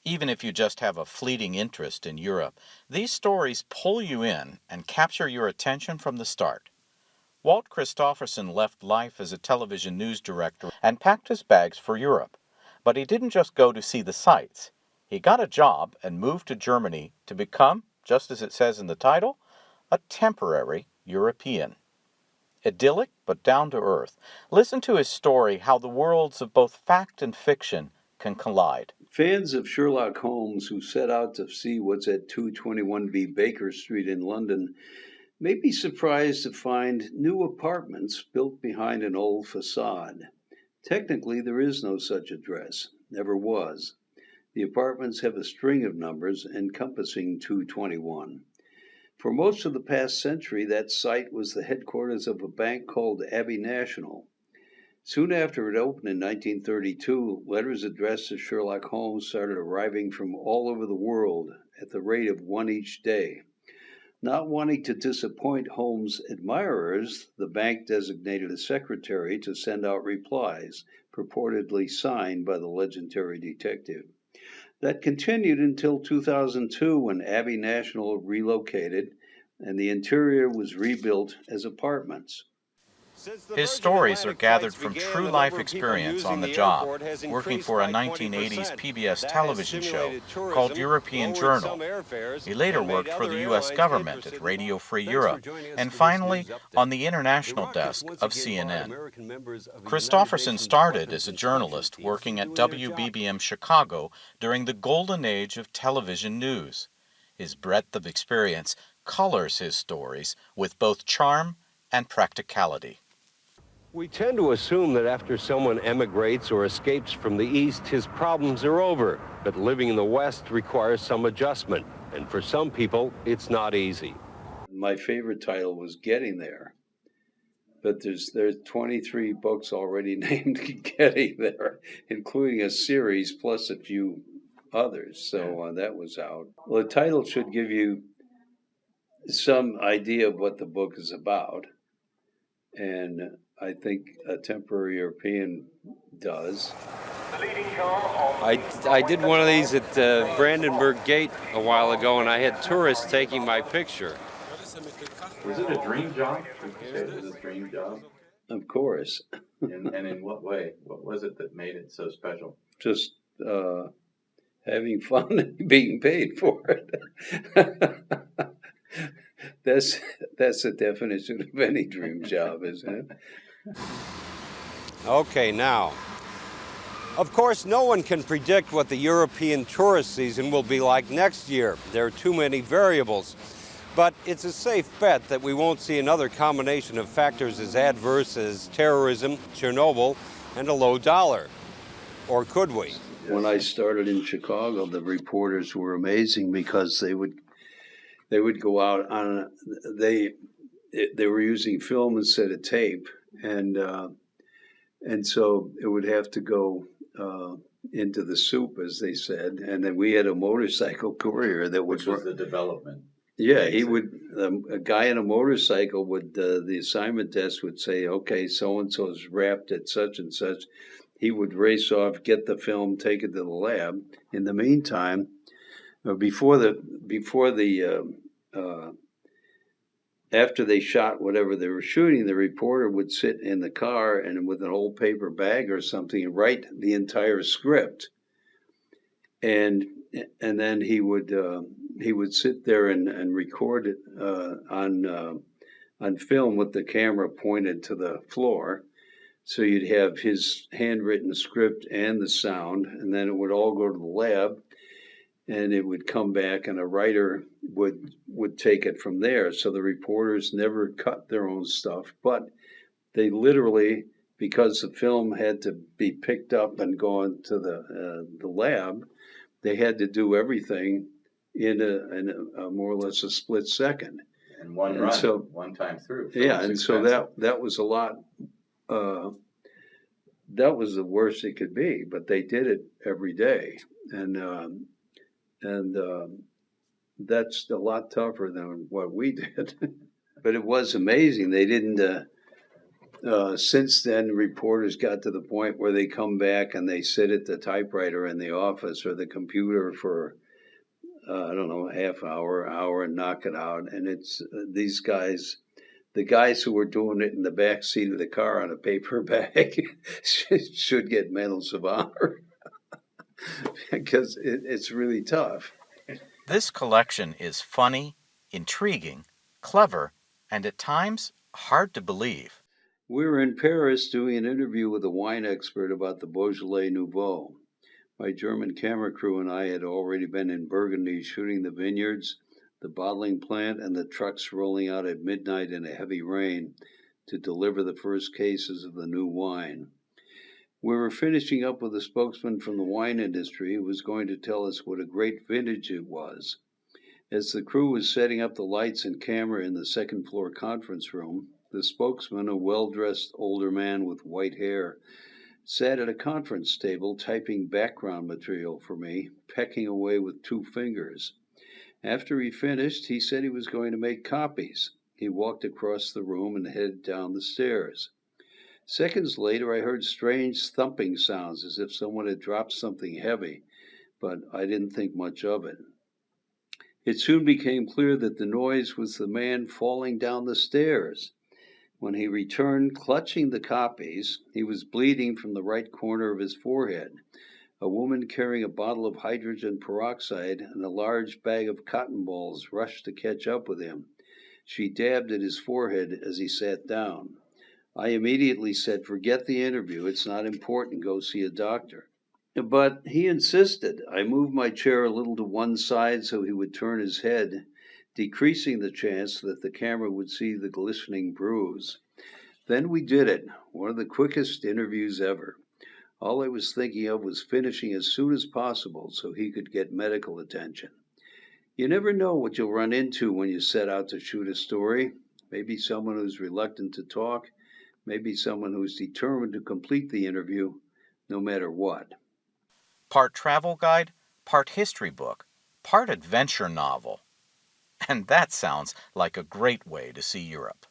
Even if you just have a fleeting interest in Europe, these stories pull you in and capture your attention from the start. Walt Christophersen left life as a television news director and packed his bags for Europe. But he didn't just go to see the sights. He got a job and moved to Germany to become, just as it says in the title, a temporary European. Idyllic but down to earth. Listen to his story, how the worlds of both fact and fiction can collide. Fans of Sherlock Holmes who set out to see what's at 221B Baker Street in London may be surprised to find new apartments built behind an old facade. Technically, there is no such address, never was. The apartments have a string of numbers encompassing 221. For most of the past century, that site was the headquarters of a bank called Abbey National. Soon after it opened in 1932, letters addressed to Sherlock Holmes started arriving from all over the world at the rate of one each day. Not wanting to disappoint Holmes' admirers, the bank designated a secretary to send out replies, purportedly signed by the legendary detective. That continued until 2002 when Abbey National relocated and the interior was rebuilt as apartments. His stories are gathered from true life experience on the job, working for a 1980s PBS television show called European Journal. He later worked for the U.S. government at Radio Free Europe, and finally on the international desk of CNN. Christophersen started as a journalist working at WBBM Chicago during the golden age of television news. His breadth of experience colors his stories with both charm and practicality. We tend to assume that after someone emigrates or escapes from the East, his problems are over. But living in the West requires some adjustment. And for some people, it's not easy. My favorite title was Getting There. But there's 23 books already named Getting There, including a series plus a few others. So that was out. Well, the title should give you some idea of what the book is about. And I think a temporary European does. I did one of these at Brandenburg Gate a while ago, and I had tourists taking my picture. Was it a dream job? Would you say it was a dream job? Of course. And in what way? What was it that made it so special? Just having fun and being paid for it. That's the definition of any dream job, isn't it? Okay, now, of course, no one can predict what the European tourist season will be like next year. There are too many variables. But it's a safe bet that we won't see another combination of factors as adverse as terrorism, Chernobyl, and a low dollar. Or could we? When I started in Chicago, the reporters were amazing because they would go out on they were using film instead of tape, and so it would have to go into the soup, as they said, and then we had a motorcycle courier that would. Which was the development. Yeah, he would. A guy on a motorcycle would. The assignment desk would say, "Okay, so and so is wrapped at such and such." He would race off, get the film, take it to the lab. In the meantime, after they shot whatever they were shooting, the reporter would sit in the car and with an old paper bag or something write the entire script, and then he would sit there and record it on film with the camera pointed to the floor. So you'd have his handwritten script and the sound, and then it would all go to the lab, and it would come back, and a writer would take it from there. So the reporters never cut their own stuff, but they literally, because the film had to be picked up and gone to the lab, they had to do everything in a more or less a split second. And one run, so, one time through. Yeah, and so that was a lot. That was the worst it could be, but they did it every day, and that's a lot tougher than what we did. But it was amazing. They didn't. Since then, reporters got to the point where they come back and they sit at the typewriter in the office or the computer for, I don't know, half hour, and knock it out. And it's these guys, the guys who were doing it in the back seat of the car on a paper bag should get medals of honor because it's really tough. This collection is funny, intriguing, clever, and at times hard to believe. We were in Paris doing an interview with a wine expert about the Beaujolais Nouveau. My German camera crew and I had already been in Burgundy shooting the vineyards, the bottling plant, and the trucks rolling out at midnight in a heavy rain to deliver the first cases of the new wine. We were finishing up with a spokesman from the wine industry who was going to tell us what a great vintage it was. As the crew was setting up the lights and camera in the second floor conference room, the spokesman, a well-dressed older man with white hair, sat at a conference table typing background material for me, pecking away with 2 fingers. After he finished, he said he was going to make copies. He walked across the room and headed down the stairs. Seconds later, I heard strange thumping sounds as if someone had dropped something heavy, but I didn't think much of it. It soon became clear that the noise was the man falling down the stairs. When he returned, clutching the copies, he was bleeding from the right corner of his forehead. A woman carrying a bottle of hydrogen peroxide and a large bag of cotton balls rushed to catch up with him. She dabbed at his forehead as he sat down. I immediately said, "Forget the interview. It's not important. Go see a doctor." But he insisted. I moved my chair a little to one side so he would turn his head, decreasing the chance that the camera would see the glistening bruise. Then we did it, one of the quickest interviews ever. All I was thinking of was finishing as soon as possible so he could get medical attention. You never know what you'll run into when you set out to shoot a story. Maybe someone who's reluctant to talk, maybe someone who's determined to complete the interview, no matter what. Part travel guide, part history book, part adventure novel. And that sounds like a great way to see Europe.